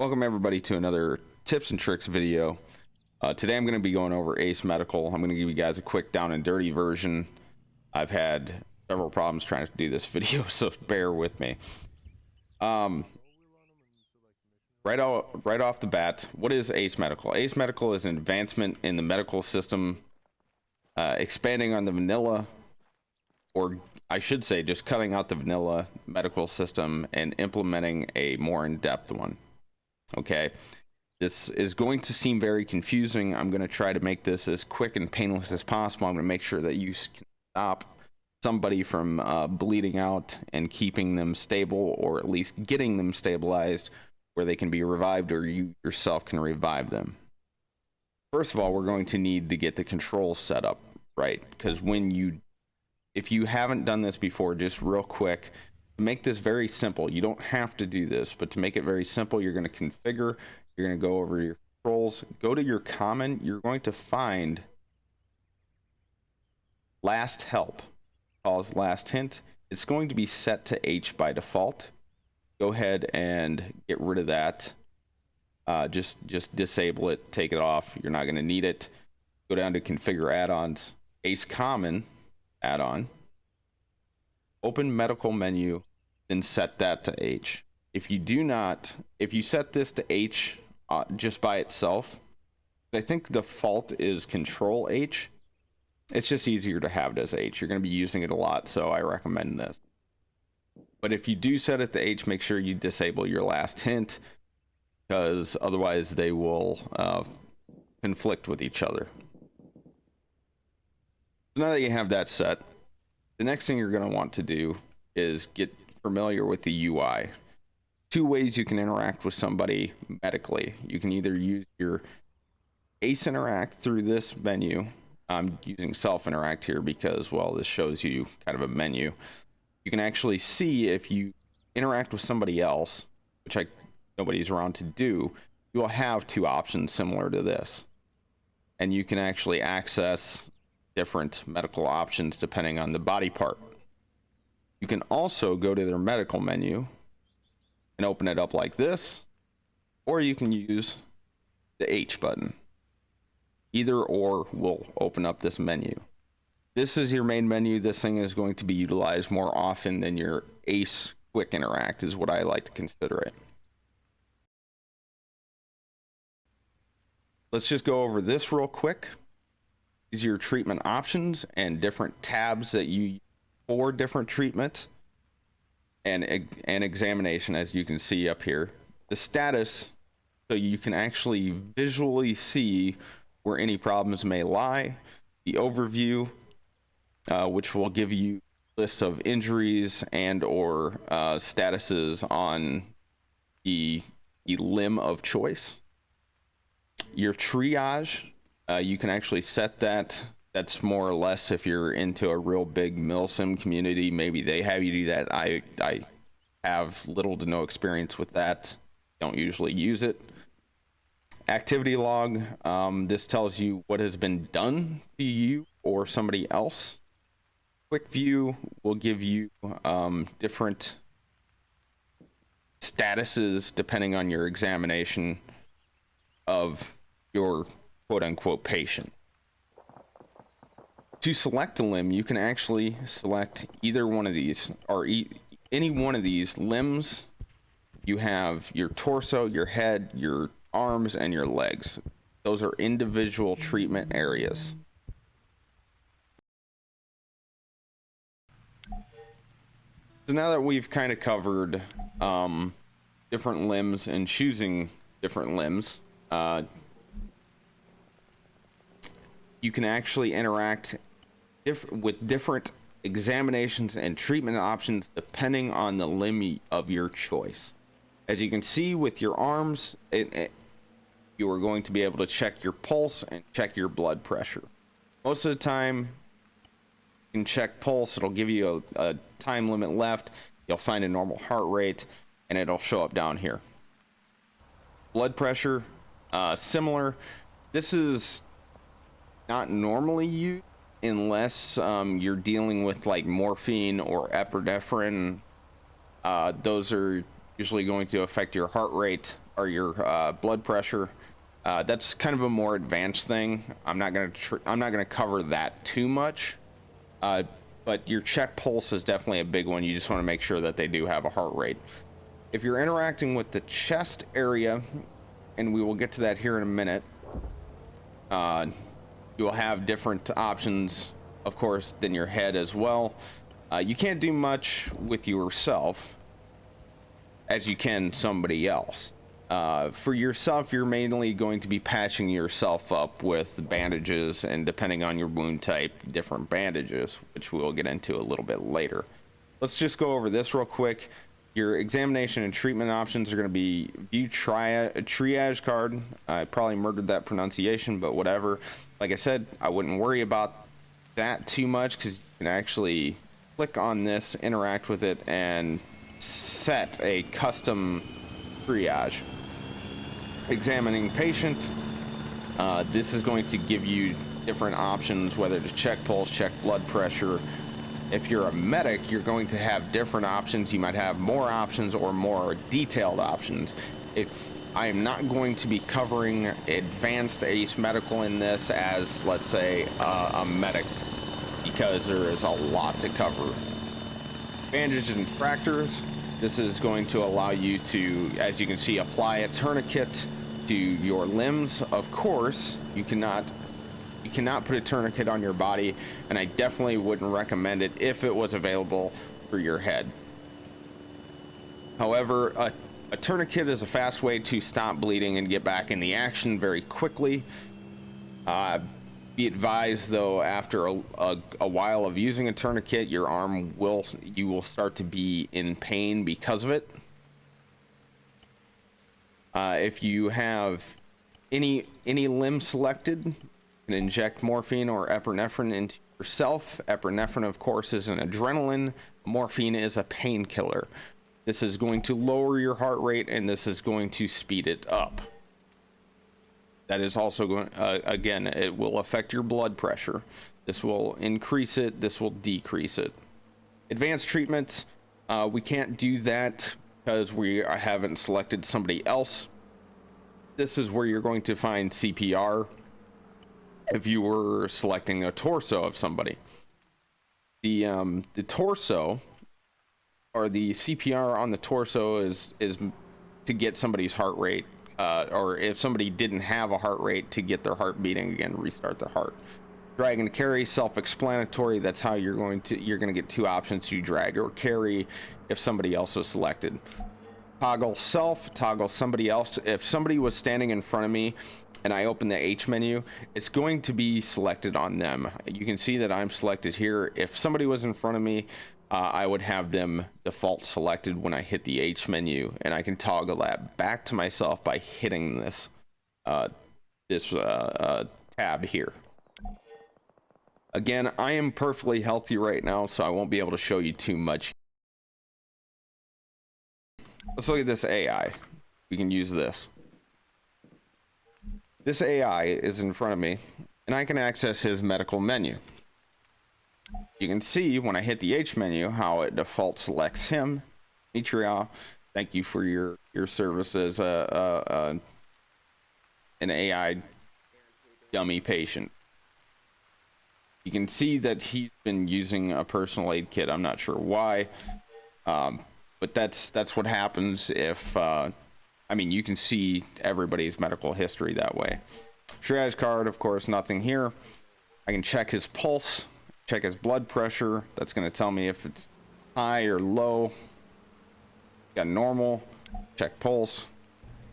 Welcome everybody to another tips and tricks video. Today I'm going to be going over Ace Medical. I'm going to give you guys a quick down and dirty version. I've had several problems trying to do this video, so bear with me. Right off the bat, what is Ace Medical? Ace Medical is an advancement in the medical system, expanding on the vanilla, or I should say just cutting out the vanilla medical system and implementing a more in-depth one. Okay, this is going to seem very confusing. I'm going to try to make this as quick and painless as possible. I'm going to make sure that you can stop somebody from bleeding out and keeping them stable, or at least getting them stabilized where they can be revived, or you yourself can revive them. First of all, we're going to need to get the controls set up right, because if you haven't done this before, just real quick, to make this very simple, you don't have to do this, but to make it very simple, you're going to configure, you're going to go over your controls, go to your common, you're going to find last help, calls last hint. It's going to be set to H by default. Go ahead and get rid of that. Just disable it, take it off. You're not going to need it. Go down to configure add-ons, Ace Common add-on, open medical menu, then set that to H. If you set this to H just by itself, I think the default is Control H. It's just easier to have it as H. You're going to be using it a lot, so I recommend this. But if you do set it to H, make sure you disable your last hint, because otherwise they will conflict with each other. So now that you have that set, the next thing you're going to want to do is get familiar with the UI. Two ways you can interact with somebody medically. You can either use your Ace Interact through this menu. I'm using Self Interact here because, well, this shows you kind of a menu. You can actually see if you interact with somebody else, which nobody's around to do, you will have two options similar to this. And you can actually access different medical options depending on the body part. You can also go to their medical menu and open it up like this, or you can use the H button. Either or will open up this menu. This is your main menu. This thing is going to be utilized more often than your Ace Quick Interact, is what I like to consider it. Let's just go over this real quick. These are your treatment options and different tabs that you use for different treatments and examination, as you can see up here. The status, so you can actually visually see where any problems may lie. The overview, which will give you lists of injuries and or statuses on the limb of choice. Your triage, you can actually set that. That's more or less if you're into a real big milsim community, maybe they have you do that. I have little to no experience with that. Don't usually use it. Activity log, this tells you what has been done to you or somebody else. Quick view will give you different statuses depending on your examination of your quote-unquote patient. To select a limb, you can actually select either one of these, or any one of these limbs. You have your torso, your head, your arms, and your legs. Those are individual treatment areas. So now that we've kind of covered different limbs and choosing different limbs, you can actually interact with different examinations and treatment options depending on the limb of your choice. As you can see with your arms, you are going to be able to check your pulse and check your blood pressure. Most of the time, you can check pulse. It'll give you a time limit left. You'll find a normal heart rate, and it'll show up down here. Blood pressure, similar. This is not normally used unless you're dealing with like morphine or epinephrine. Those are usually going to affect your heart rate or your blood pressure. That's kind of a more advanced thing. I'm not gonna cover that too much. But your check pulse is definitely a big one. You just want to make sure that they do have a heart rate. If you're interacting with the chest area, and we will get to that here in a minute, you will have different options, of course, than your head as well. You can't do much with yourself as you can somebody else. For yourself, you're mainly going to be patching yourself up with bandages, and depending on your wound type, different bandages, which we'll get into a little bit later. Let's just go over this real quick. Your examination and treatment options are going to be view triage card. I probably murdered that pronunciation, but whatever. Like I said, I wouldn't worry about that too much, because you can actually click on this, interact with it, and set a custom triage. Examining patient, this is going to give you different options, whether to check pulse, check blood pressure. If you're a medic, you're going to have different options. You might have more options or more detailed options. If I am not going to be covering advanced ACE medical in this as, let's say, a medic, because there is a lot to cover. Bandages and fractures. This is going to allow you to, as you can see, apply a tourniquet to your limbs. Of course, you cannot put a tourniquet on your body, and I definitely wouldn't recommend it if it was available for your head. However, a tourniquet is a fast way to stop bleeding and get back in the action very quickly. Be advised, though, after a while of using a tourniquet, your arm you will start to be in pain because of it. If you have any limb selected, you can inject morphine or epinephrine into yourself. Epinephrine, of course, is an adrenaline. Morphine is a painkiller. This is going to lower your heart rate, and this is going to speed it up. That is also going, again, it will affect your blood pressure. This will increase it. This will decrease it. Advanced treatments, we can't do that because we haven't selected somebody else. This is where you're going to find CPR if you were selecting a torso of somebody. The torso, or the CPR on the torso, is to get somebody's heart rate. Or if somebody didn't have a heart rate, to get their heart beating again, restart their heart. Drag and carry, self-explanatory. That's how you're going to get two options: you drag or carry if somebody else was selected. Toggle self, toggle somebody else. If somebody was standing in front of me and I open the H menu, it's going to be selected on them. You can see that I'm selected here. If somebody was in front of me, I would have them default selected when I hit the H menu, and I can toggle that back to myself by hitting this tab here. Again, I am perfectly healthy right now, so I won't be able to show you too much. Let's look at this AI. We can use this. This AI is in front of me, and I can access his medical menu. You can see when I hit the H menu how it default selects him. Scenerio, thank you for your service as an AI dummy patient. You can see that he's been using a personal aid kit. I'm not sure why, but that's what happens if I mean, you can see everybody's medical history that way. Triage card, of course, nothing here. I can check his pulse, check his blood pressure. That's going to tell me if it's high or low. Got normal. Check pulse.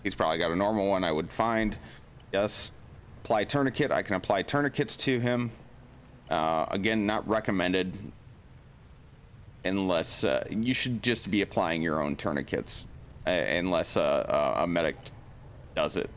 He's probably got a normal one, I would find. Yes. Apply tourniquet. I can apply tourniquets to him. Again, not recommended unless you should just be applying your own tourniquets unless a medic does it.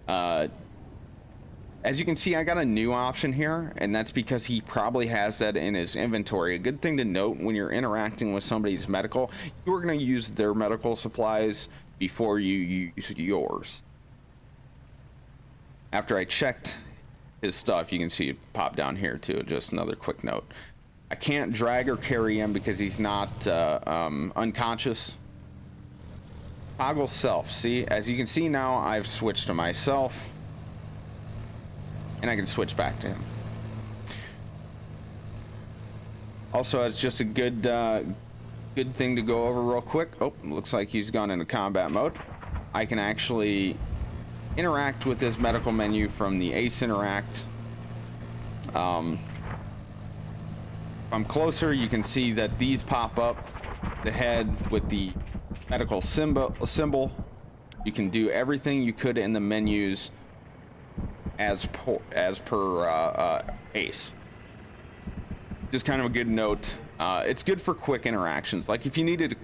As you can see, I got a new option here, and that's because he probably has that in his inventory. A good thing to note when you're interacting with somebody's medical, you are going to use their medical supplies before you use yours. After I checked his stuff, you can see it pop down here too. Just another quick note. I can't drag or carry him because he's not unconscious. toggle self. See, as you can see now, I've switched to myself, and I can switch back to him. Also, it's just a good thing to go over real quick. Oh, looks like he's gone into combat mode. I can actually interact with this medical menu from the Ace Interact. If I'm closer, you can see that these pop up. The head with the medical symbol. You can do everything you could in the menus as per Ace. Just kind of a good note. It's good for quick interactions. Like if you needed to,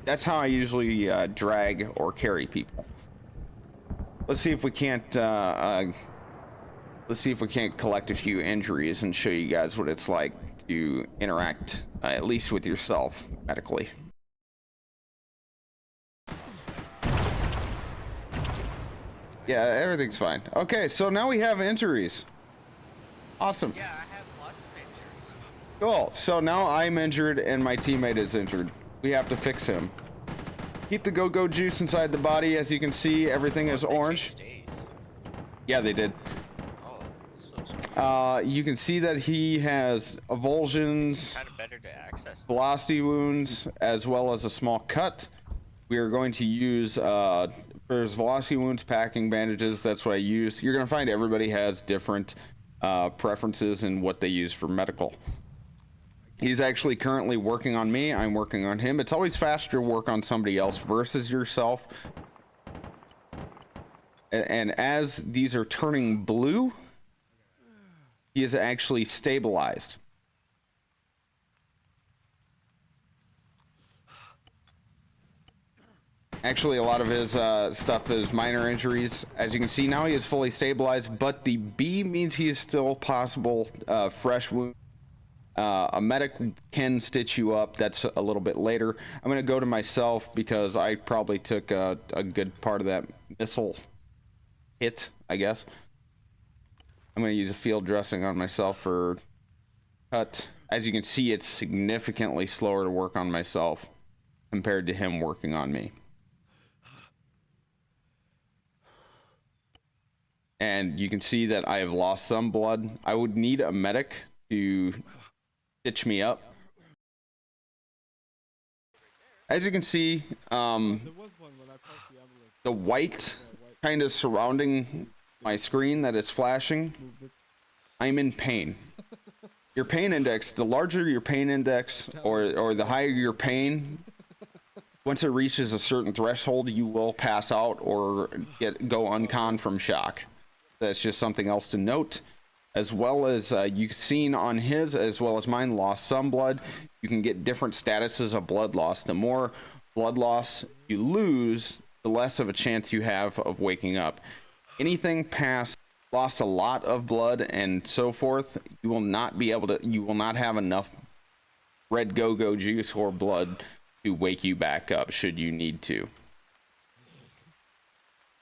that's how I usually drag or carry people. Let's see if we can't collect a few injuries and show you guys what it's like to interact at least with yourself medically. Yeah, everything's fine. Okay, so now we have injuries. Awesome. Yeah, I have lots of injuries. Cool. So now I'm injured and my teammate is injured. We have to fix him. Keep the go-go juice inside the body. As you can see, everything is orange. Yeah, they did. You can see that he has avulsions, Kind of better to access. velocity wounds, as well as a small cut. We are going to use there's velocity wounds, packing bandages. That's what I use. You're going to find everybody has different preferences in what they use for medical. He's actually currently working on me. I'm working on him. It's always faster to work on somebody else versus yourself. And as these are turning blue, he is actually stabilized. Actually, a lot of his stuff is minor injuries. As you can see now, he is fully stabilized, but the B means he is still possible fresh wound. A medic can stitch you up. That's a little bit later. I'm going to go to myself because I probably took a good part of that missile hit, I guess. I'm going to use a field dressing on myself for cut. As you can see, it's significantly slower to work on myself compared to him working on me. And you can see that I have lost some blood. I would need a medic to stitch me up. As you can see, the white kind of surrounding my screen that is flashing, I'm in pain. Your pain index, the larger your pain index or the higher your pain, once it reaches a certain threshold, you will pass out or go uncon from shock. That's just something else to note. As well as you've seen on his as well as mine, lost some blood. You can get different statuses of blood loss. The more blood loss you lose, the less of a chance you have of waking up. Anything past lost a lot of blood and so forth, you will not have enough red go-go juice or blood to wake you back up should you need to.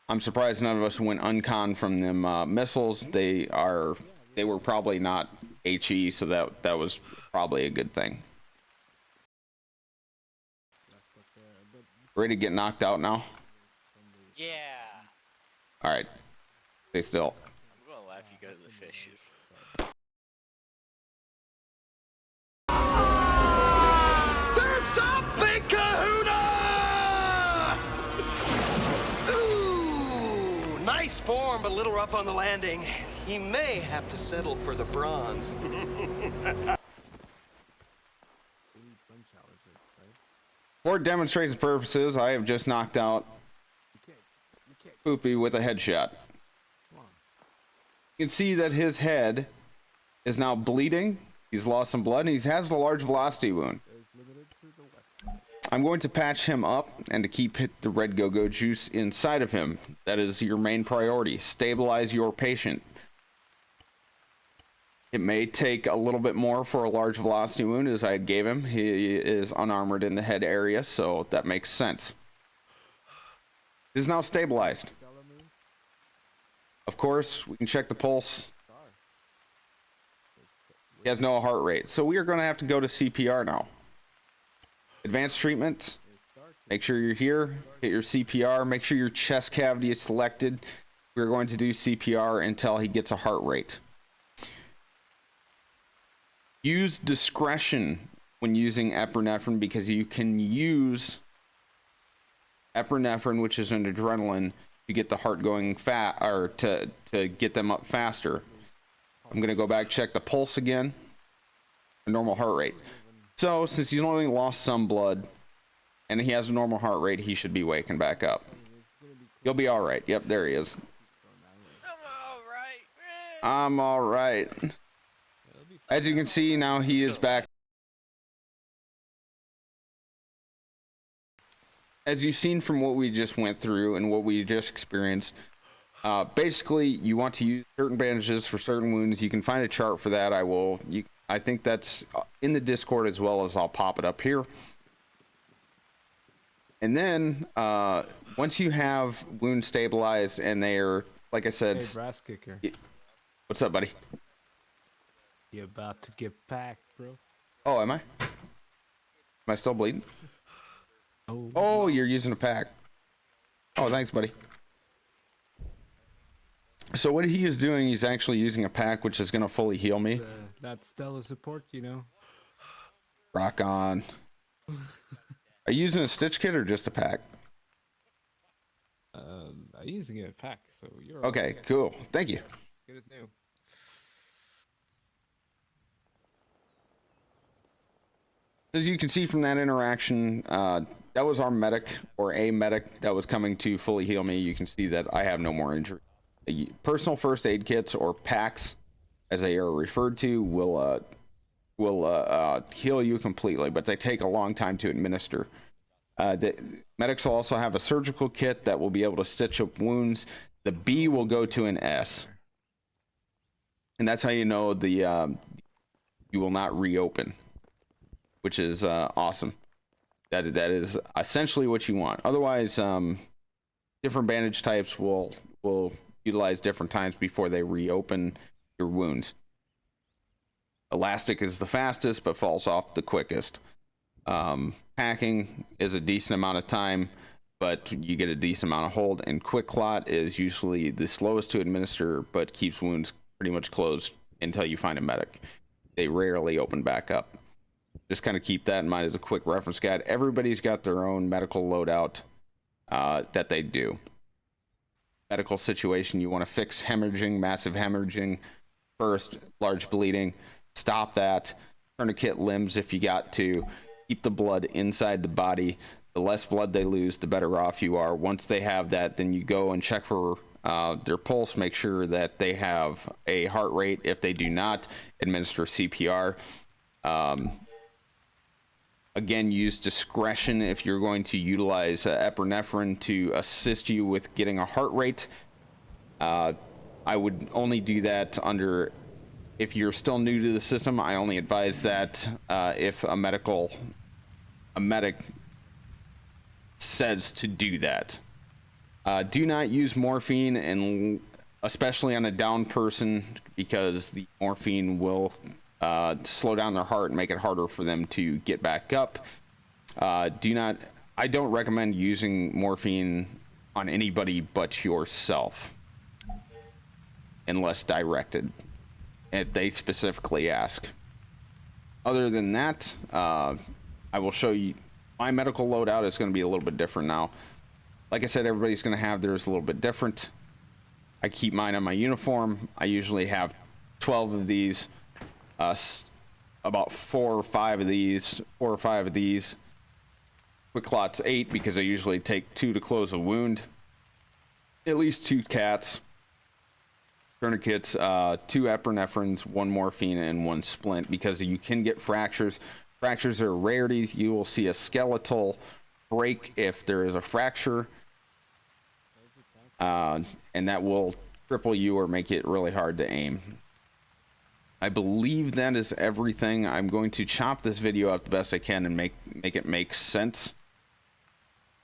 I'm surprised none of us went uncon from them missiles. They were probably not HE, so that was probably a good thing. Ready to get knocked out now? Yeah. All right. Stay still. I'm gonna laugh. You go to the fishes. Surf's up, big kahuna! Ooh, nice form, but a little rough on the landing. He may have to settle for the bronze. For demonstration purposes, I have just knocked out Poopy with a headshot. You can see that his head is now bleeding. He's lost some blood, and he has a large velocity wound. I'm going to patch him up and to keep the red go-go juice inside of him. That is your main priority. Stabilize your patient. It may take a little bit more for a large velocity wound as I gave him. He is unarmored in the head area, so that makes sense. He is now stabilized. Of course, we can check the pulse. He has no heart rate, so we are going to have to go to CPR now. Advanced treatment. Make sure you're here. Hit your CPR. Make sure your chest cavity is selected. We're going to do CPR until he gets a heart rate. Use discretion when using epinephrine, because you can use epinephrine, which is an adrenaline, to get the heart going or to get them up faster. I'm going to go back, check the pulse again. A normal heart rate. So since he's only lost some blood and he has a normal heart rate, he should be waking back up. You'll be all right. Yep, there he is. I'm all right. As you can see, now he is back. As you've seen from what we just went through and what we just experienced, basically you want to use certain bandages for certain wounds. You can find a chart for that. I think that's in the Discord, as well as I'll pop it up here. And then once you have wounds stabilized and they're, like I said, Hey, brass kicker. What's up, buddy? You're about to get packed, bro. Oh, am I? Am I still bleeding? Oh, you're using a pack. Oh, thanks, buddy. So what he is doing, he's actually using a pack, which is going to fully heal me. That's stellar support, you know. Rock on. Are you using a stitch kit or just a pack? I'm using a pack, so you're okay. Cool. Thank you. Good as new. As you can see from that interaction, that was our medic, or a medic, that was coming to fully heal me. You can see that I have no more injury. Personal first aid kits, or packs, as they are referred to, will heal you completely, but they take a long time to administer. The medics will also have a surgical kit that will be able to stitch up wounds. The B will go to an S, and that's how you know you will not reopen, which is awesome. That is essentially what you want. Otherwise, different bandage types will utilize different times before they reopen your wounds. Elastic is the fastest, but falls off the quickest. Packing is a decent amount of time, but you get a decent amount of hold. And quick clot is usually the slowest to administer, but keeps wounds pretty much closed until you find a medic. They rarely open back up. Just kind of keep that in mind as a quick reference guide. Everybody's got their own medical loadout that they do. Medical situation, you want to fix hemorrhaging, massive hemorrhaging first, large bleeding, stop that, tourniquet limbs if you got to, keep the blood inside the body. The less blood they lose, the better off you are. Once they have that, then you go and check for their pulse, make sure that they have a heart rate. If they do not, administer CPR. Again, use discretion if you're going to utilize epinephrine to assist you with getting a heart rate. I would only do that if you're still new to the system. I only advise that if a medic says to do that. Do not use morphine, and especially on a down person, because the morphine will slow down their heart and make it harder for them to get back up. I don't recommend using morphine on anybody but yourself, unless directed, if they specifically ask. Other than that, I will show you my medical loadout is going to be a little bit different now. Like I said, everybody's going to have theirs a little bit different. I keep mine on my uniform. I usually have 12 of these. About 4 or 5 of these. Quick clots 8, because I usually take 2 to close a wound. At least 2 cats. Tourniquets, 2 epinephrines, 1 morphine, and 1 splint, because you can get fractures. Fractures are rarities. You will see a skeletal break if there is a fracture, and that will cripple you or make it really hard to aim. I believe that is everything. I'm going to chop this video up the best I can and make it make sense.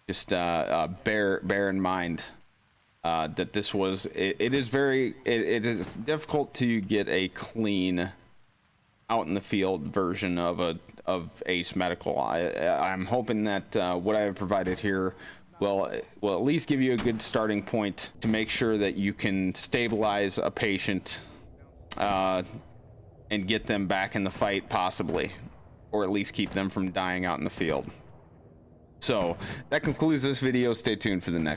Just bear in mind that this was it is difficult to get a clean out in the field version of Ace Medical. I'm hoping that what I have provided here will at least give you a good starting point to make sure that you can stabilize a patient and get them back in the fight, possibly, or at least keep them from dying out in the field. So that concludes this video. Stay tuned for the next.